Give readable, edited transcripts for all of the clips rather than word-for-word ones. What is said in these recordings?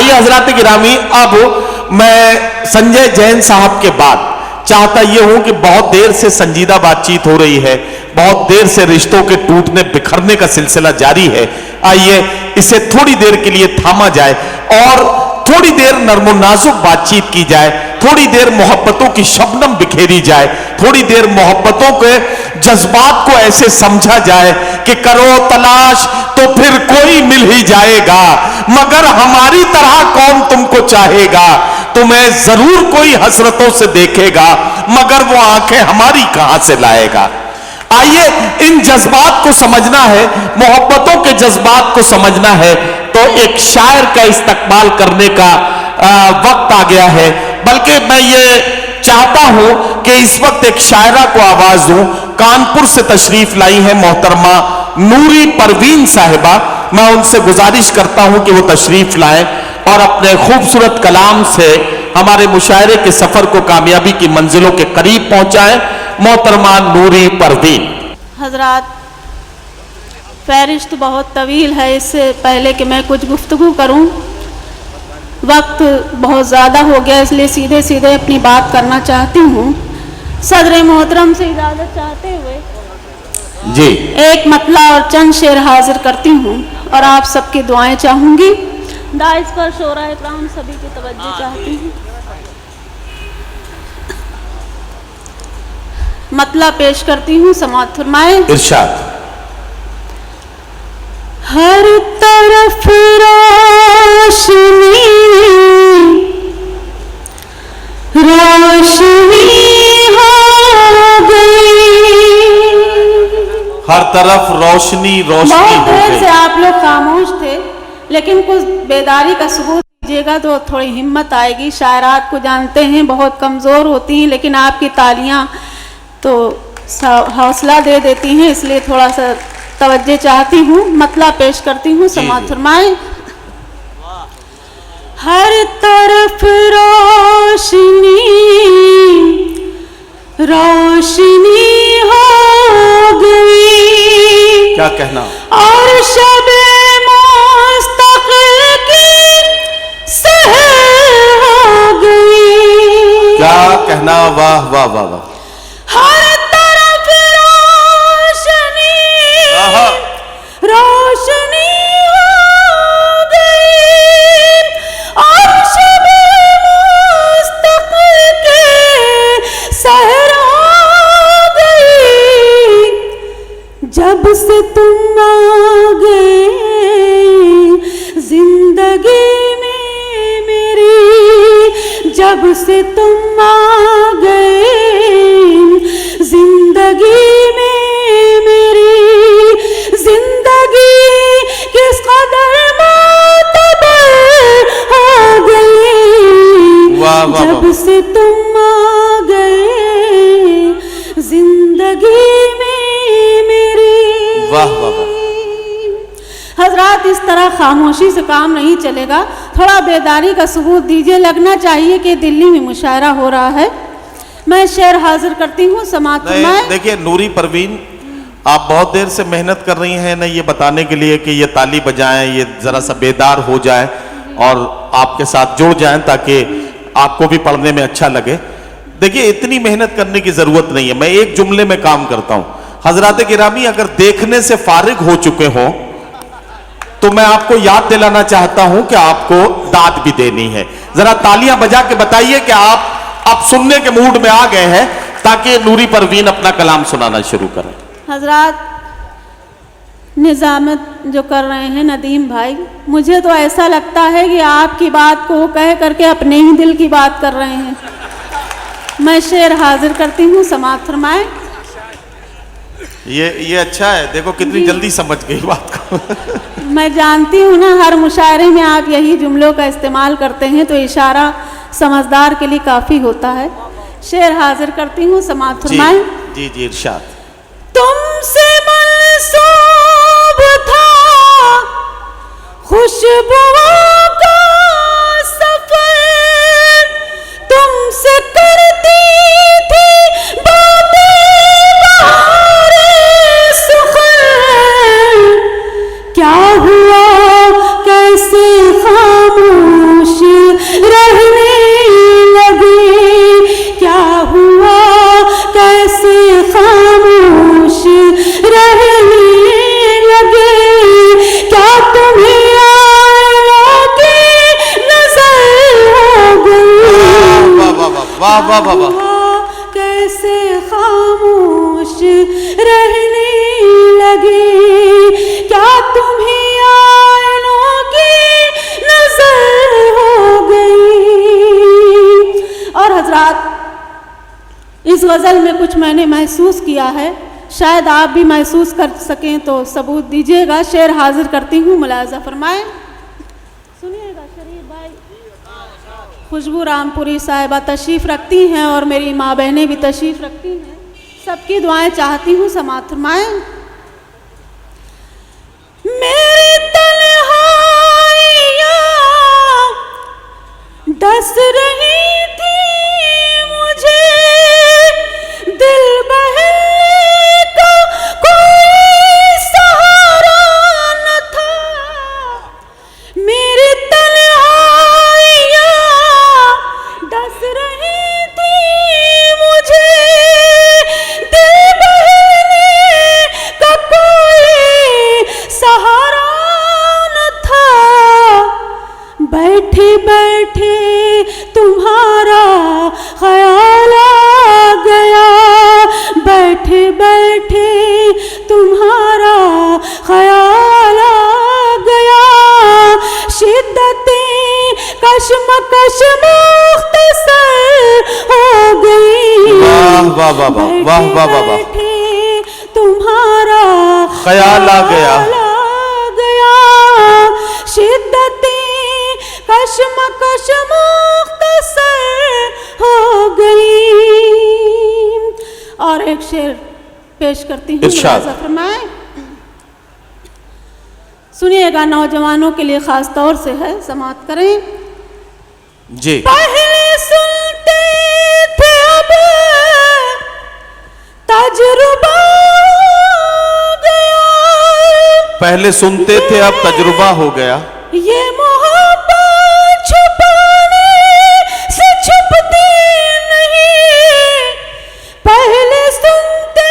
आइए हजरात गिरामी, अब मैं संजय जैन साहब के बाद चाहता यह हूं कि बहुत देर से संजीदा बातचीत हो रही है, बहुत देर से रिश्तों के टूटने बिखरने का सिलसिला जारी है। आइए इसे थोड़ी देर के लिए थामा जाए और थोड़ी देर नर्मो नाजुक बातचीत की जाए, थोड़ी देर मोहब्बतों की शबनम बिखेरी जाए, थोड़ी देर मोहब्बतों के जज्बात को ऐसे समझा जाए कि करो तलाश तो फिर कोई मिल ही जाएगा, मगर हमारी तरह कौन तुमको चाहेगा, तुम्हें जरूर कोई हसरतों से देखेगा, मगर वो आंखें हमारी कहां से लाएगा। आइए इन जज्बात को समझना है, मोहब्बतों के जज्बात को समझना है, तो एक शायर का इस्तकबाल करने का वक्त आ गया है। बल्कि मैं ये चाहता हूं कि इस वक्त एक शायरा को आवाज दूं। कानपुर से तशरीफ लाई है मोहतरमा नूरी परवीन साहिबा। मैं उनसे गुजारिश करता हूं कि वो तशरीफ लाएं और अपने खूबसूरत कलाम से हमारे मुशायरे के सफर को कामयाबी की मंजिलों के करीब पहुंचाएं। मोहतरमा नूरी परवीन। हजरात, फहरिस्त बहुत तवील है, इससे पहले कि मैं कुछ गुफ्तगू करूं, वक्त बहुत ज़्यादा हो गया, इसलिए सीधे सीधे अपनी बात करना चाहती हूं। सदर मोहतरम से इजाज़त चाहते हुए जी एक मतला और चंद शेर हाजिर करती हूं और आप सबकी दुआएं चाहूंगी। दाइस पर शोरा इकराम सभी की तवज्जो चाहती हूँ। मतला पेश करती हूँ, समाअत फरमाए। इरशाद। हर तरफ रोशनी रोशनी हो गई, हर तरफ रोशनी रोशनी हो बहुत देर गई। से आप लोग खामोश थे, लेकिन कुछ बेदारी का सबूत दीजिएगा तो थोड़ी हिम्मत आएगी। शायरात को जानते हैं बहुत कमज़ोर होती हैं, लेकिन आपकी तालियां तो हौसला दे देती हैं, इसलिए थोड़ा सा तवज्जो चाहती हूँ। मतला पेश करती हूँ, समाअत फरमाएं। हर तरफ रोशनी रोशनी हो गई, क्या कहना, और शबे मुस्तक़िल की सहर हो गई। क्या कहना, वाह वाह वाह वाह। हर तरफ रोशनी रोशनी हो गई, और शबे मुस्तक़िल के सहर हो गई। जब से तुम आ गए जिंदगी में मेरी, जब से तुम आ गए जिंदगी में मेरी, जिंदगी किस कदर मोतबर हो गई। वाह वाह जब वाह। से तुम आ गए जिंदगी में मेरी। वाह वाह वाह। हजरात, इस तरह खामोशी से काम नहीं चलेगा, थोड़ा बेदारी का सबूत दीजिए। लगना चाहिए कि दिल्ली में मुशायरा हो रहा है। मैं शेर हाजिर करती हूँ, समाअत फरमाएं। देखिए नूरी परवीन, आप बहुत देर से मेहनत कर रही हैं ना ये बताने के लिए कि ये ताली बजाएं, ये जरा सा बेदार हो जाए और आपके साथ जुड़ जाएं ताकि आपको भी पढ़ने में अच्छा लगे। देखिए इतनी मेहनत करने की जरूरत नहीं है, मैं एक जुमले में काम करता हूं। हजरात गिरामी, अगर देखने से फारिग हो चुके हो तो मैं आपको याद दिलाना चाहता हूं कि आपको दाद भी देनी है। जरा तालियां बजा के बताइए कि आप सुनने के मूड में आ गए हैं, ताकि नूरी परवीन अपना कलाम सुनाना शुरू करें। हजरात, निजामत जो कर रहे हैं नदीम भाई, मुझे तो ऐसा लगता है कि आपकी बात को कह करके अपने ही दिल की बात कर रहे हैं। मैं शेर हाजिर करती हूँ, समाअत फरमाएं। ये अच्छा है, देखो कितनी जल्दी समझ गई बात को। मैं जानती हूँ ना, हर मुशायरे में आप यही जुमलों का इस्तेमाल करते हैं, तो इशारा समझदार के लिए काफ़ी होता है। शेर हाजिर करती हूँ, समाअत फरमाएं। जी जी इरशाद। तुमसे मंसूब था खुशबुओं का सफर, तुमसे करती थी बातें बहारे सुखर, क्या हुआ कैसे खामोश वाह वाह वाह वाह। कैसे खामोश रहने लगे, क्या तुम्हें आईनों की नजर हो गई। और हजरात, इस गजल में कुछ मैंने महसूस किया है, शायद आप भी महसूस कर सकें तो सबूत दीजिएगा। शेर हाजिर करती हूँ, मुलाजा फरमाएं। सुनिएगा। शरीफ भाई खुशबू रामपुरी साहिबा तशरीफ़ रखती हैं और मेरी माँ बहनें भी तशरीफ़ रखती हैं। सबकी दुआएं चाहती हूँ, समाअत फरमाएं। मेरी तन्हाइयाँ डस रही थी मुझे, दिल बहलने का कोई सहारा न था। मेरी तन्हाइयाँ डस रही थी मुझे, दिल बहलने का कोई सहारा न था। बैठे बैठे तुम्हारा ख्याल आ गया, बैठे बैठे तुम्हारा ख्याल आ गया। शिद्दतें कशमकश मुख्तसर हो गई। वाह वाह वाह वाह वाह वाह वाह वाह। तुम्हारा ख्याल आ गया, शिद्दतें कशमकश मुख्तसर हो गई। और एक शेर पेश करती हूँ, इरशाद फरमाएं। सुनिएगा, नौजवानों के लिए खास तौर से है, समाअत करें जी। पहले सुनते थे अब तजुर्बा हो गया, पहले सुनते थे अब तजुर्बा हो गया। ये मोहब्बत छुपाने से छुपती नहीं। पहले सुनते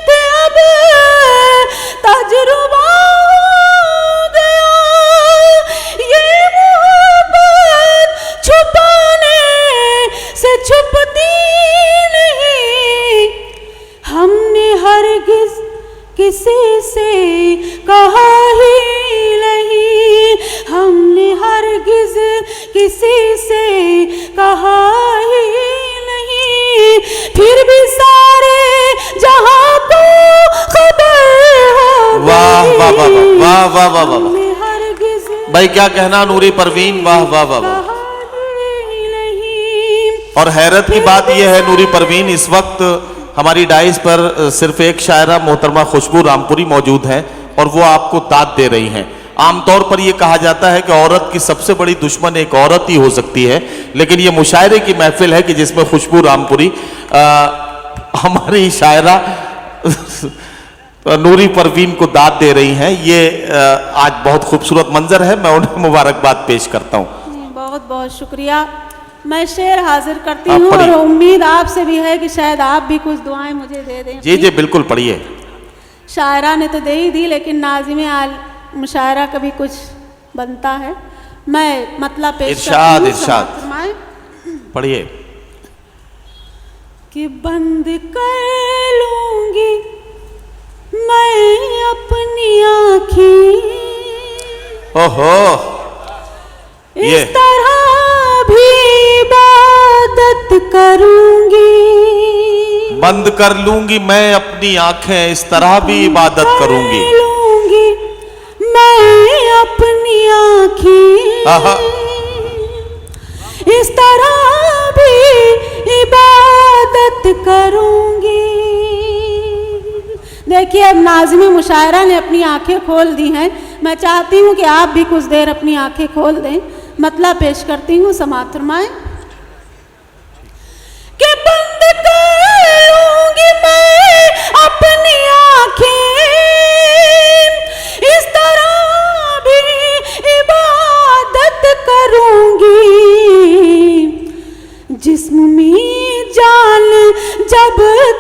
थे अब तजुर्बा हो गया, ये मोहब्बत छुपाने से छुपती नहीं। हमने हरगिज किसी से कहा ही नहीं, हमने हरगिज किसी से कहा ही नहीं। फिर भी सारे जहां को खबर हो गई। वाह वाह वाह वाह वाह वाह वाह। हमने हरगिज भाई क्या कहना नूरी परवीन, वाह वाह वाह वाह। कहा ही नहीं। और हैरत की बात यह है नूरी परवीन, इस वक्त हमारी डाइस पर सिर्फ एक शायरा मोहतरमा खुशबू रामपुरी मौजूद हैं और वो आपको दाद दे रही हैं। आमतौर पर यह कहा जाता है कि औरत की सबसे बड़ी दुश्मन एक औरत ही हो सकती है, लेकिन ये मुशायरे की महफिल है कि जिसमें खुशबू रामपुरी हमारी शायरा नूरी परवीन को दाद दे रही हैं। ये आज बहुत खूबसूरत मंजर है, मैं उन्हें मुबारकबाद पेश करता हूँ। बहुत बहुत शुक्रिया। मैं शेर हाजिर करती आप हूँ और पढ़िए। उम्मीद आपसे भी है कि शायद आप भी कुछ दुआएं मुझे दे दें। जी जी बिल्कुल पढ़िए। शायरा ने तो दे ही दी, लेकिन नाज़िमे आल मुशायरा का भी कुछ बनता है। मैं मतलब पेश इरशाद, करती हूँ, इरशाद। समाअत फरमाएं। पढ़िए। कि बंद कर लूंगी मैं अपनी आँखें, ओहो इस तरह भी इबादत करूंगी। बंद कर लूंगी मैं अपनी आंखें, इस तरह भी इबादत करूंगी। लूंगी मैं अपनी आँखें, इस तरह भी इबादत करूंगी। देखिए, अब नाज़िमे मुशायरा ने अपनी आंखें खोल दी हैं। मैं चाहती हूँ कि आप भी कुछ देर अपनी आंखें खोल दें। मतलब पेश करती हूँ, समाअत फरमाएं। कि बंद कर लूंगी मैं अपनी आंखें, इस तरह भी इबादत करूंगी। जिस्म में जान जब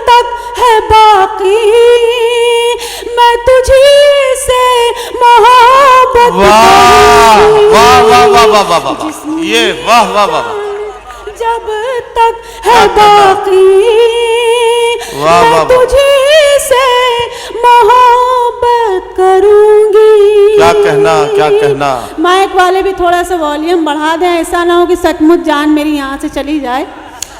तक है बाकी, मैं तुझी से मोहब्बत वाह वाह वाह वाह वाह वाह, ये वाह वाह वाह वाह। जब तक है बाकी वाह, मैं वाह, तुझे से मोहब्बत करूंगी। क्या कहना, क्या कहना। माइक वाले भी थोड़ा सा वॉल्यूम बढ़ा दें, ऐसा ना हो कि सचमुच जान मेरी यहाँ से चली जाए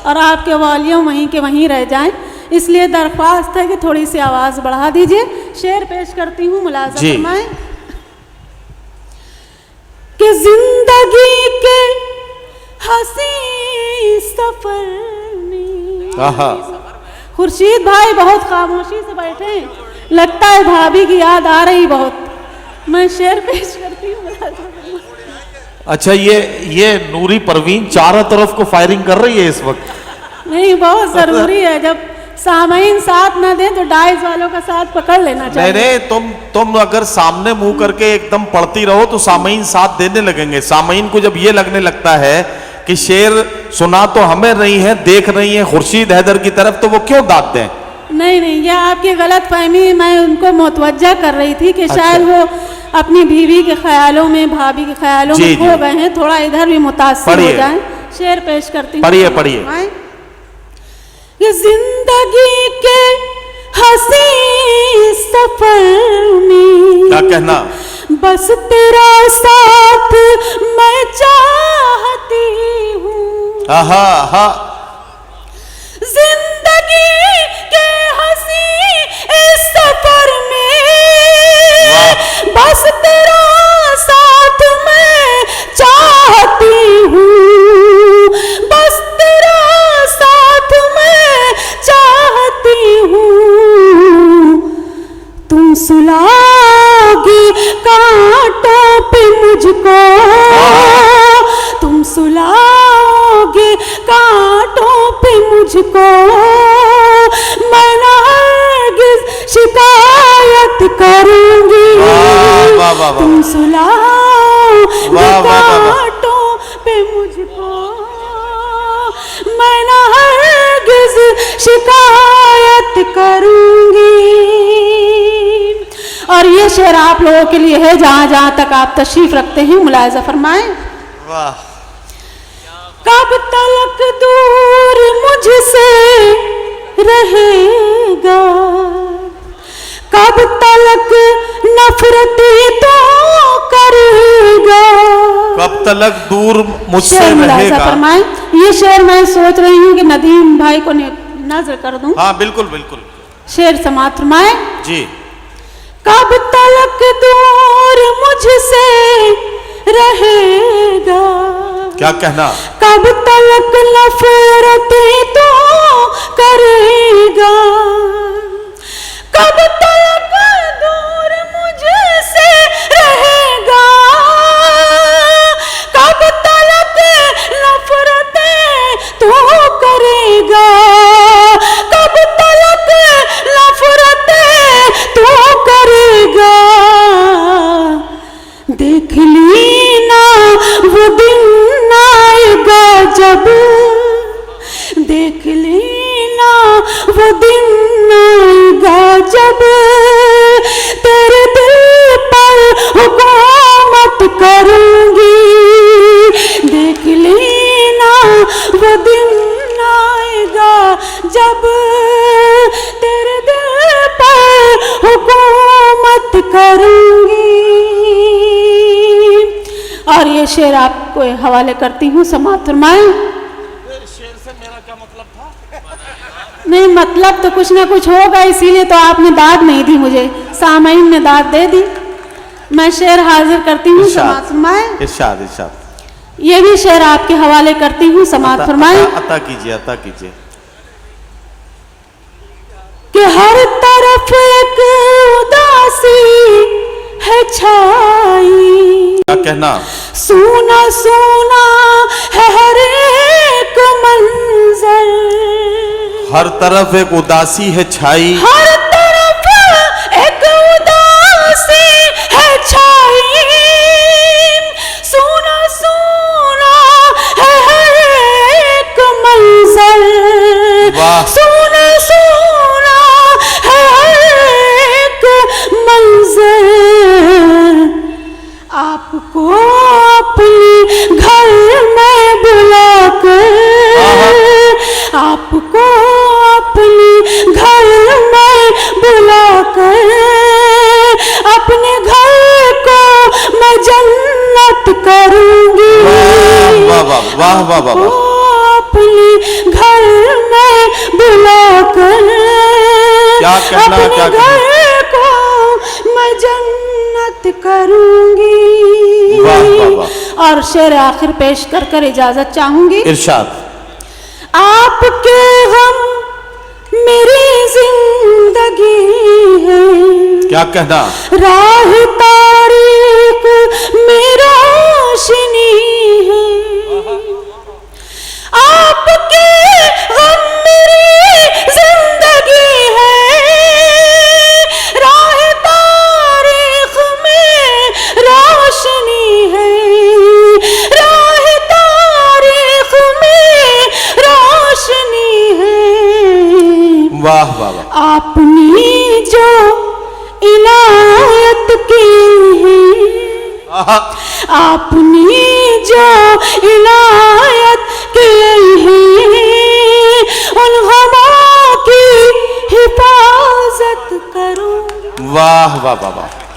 और आपके वॉल्यूम वहीं के वहीं रह जाएं, इसलिए दरख्वास्त है कि थोड़ी सी आवाज़ बढ़ा दीजिए। शेर पेश करती हूँ, मुलाज़ा फरमाएं कि जिंदगी के हंसी सफर में। खुर्शीद भाई बहुत खामोशी से बैठे हैं, लगता है भाभी की याद आ रही बहुत। मैं शेर पेश करती हूँ। अच्छा, ये नूरी परवीन चारों तरफ को फायरिंग कर रही है इस वक्त। नहीं, बहुत जरूरी है, जब सामईन साथ ना दे तो डाइस वालों का साथ पकड़ लेना चाहिए। नहीं, तुम अगर सामने मुंह करके एकदम पढ़ती रहो तो सामईन साथ देने लगेंगे। सामईन को जब ये लगने लगता है कि शेर सुना तो हमें रही है, देख रही है खुर्शीद हैदर की तरफ, तो वो क्यों दाद दें? नहीं, ये आपकी गलत फहमी, मैं उनको मुतवज्जा कर रही थी कि शायद वो अपनी बीवी के ख्यालों में, भाभी के ख्यालों में खो गए हैं, थोड़ा इधर भी मुतासिर हो जाए। शेर पेश करती हूँ, पढ़िए। ये जिंदगी के हंसी सफर में, क्या कहना, बस तेरा साथ मैं चाहती हूँ। आहा, जिंदगी के हंसी इस सफर में, बस तेरा साथ मैं चाहती हूँ, बस तेरा साथ मैं चाहती हूँ। तुम सुलाओगी कांटों पे मुझको, तुम सुलाओगे कांटों पे मुझको, मैं ना हरगिज़ शिकायत करूंगी। तुम सुलाओगे कांटों पे मुझको, मैं ना हरगिज़ शिकायत करूंगी। और ये शेर आप लोगों के लिए है, जहां जहां तक आप तशरीफ रखते हैं, मुलाहिजा फरमाएं। वाह। कब तलक दूर मुझसे रहेगा, कब तलक नफरती तो करेगा, कब तलक दूर मुझसे रहेगा। फरमाएं, ये शेर मैं सोच रही हूँ कि नदीम भाई को नजर कर दूं। हाँ, बिल्कुल। शेर समात फरमाएं जी। कब तलक दूर मुझसे रहेगा, क्या कहना, कब तलक नफरतें तो करेगा, कब तलक दूर मुझसे रहेगा, कब तलक नफरतें तो करेगा, कब तलक नफरतें तो करेगा। देख लेना वो दिन आएगा जब, देख लेना वो दिन आएगा जब, तेरे दिल पर हुकूमत करूंगी। देख लेना वो दिन आएगा जब, तेरे दिल पर हुकूमत करूंगी। और ये शेर आपको हवाले करती हूँ, समाअत फरमाएं। शेर से मेरा क्या मतलब था? नहीं, मतलब तो कुछ ना कुछ होगा, इसीलिए तो आपने दाद नहीं दी मुझे, सामईन ने दाद दे दी। मैं शेर हाजिर करती हूँ, समाअत फरमाएं। इरशाद। ये भी शेर आपके हवाले करती हूँ, समाअत फरमाएं। अता कीजिए। कि हर तरफ एक उदासी है छाई, क्या कहना, सूना सूना है हर एक मंजर, हर तरफ एक उदासी है छाई, हर तरफ एक उदासी है छाई, सूना सूना है हर एक मंजर, सूना सूना है हर एक मंजर। आपको अपने घर में बुलाकर वाह वाह वाह वाह। अपने घर में बुलाकर क्या कहना, अपने क्या कहना। घर को मैं जन्नत करूंगी। वाह वाह वाह। और शेर आखिर पेश कर कर इजाजत चाहूंगी। इरशाद। आपके गम मेरी जिंदगी है, क्या कहना। राह तारीख मेरा रोशनी है। आपके गम मेरी जिंदगी है, राह तारीख में रोशनी है, राह तारीख में रोशनी है। वाह वाह वाह। आपने जो इनायत की है, आहा। आपने जो इनायत की है, उन गमों की हिफाजत करूं। वाह वाह वाह वाह।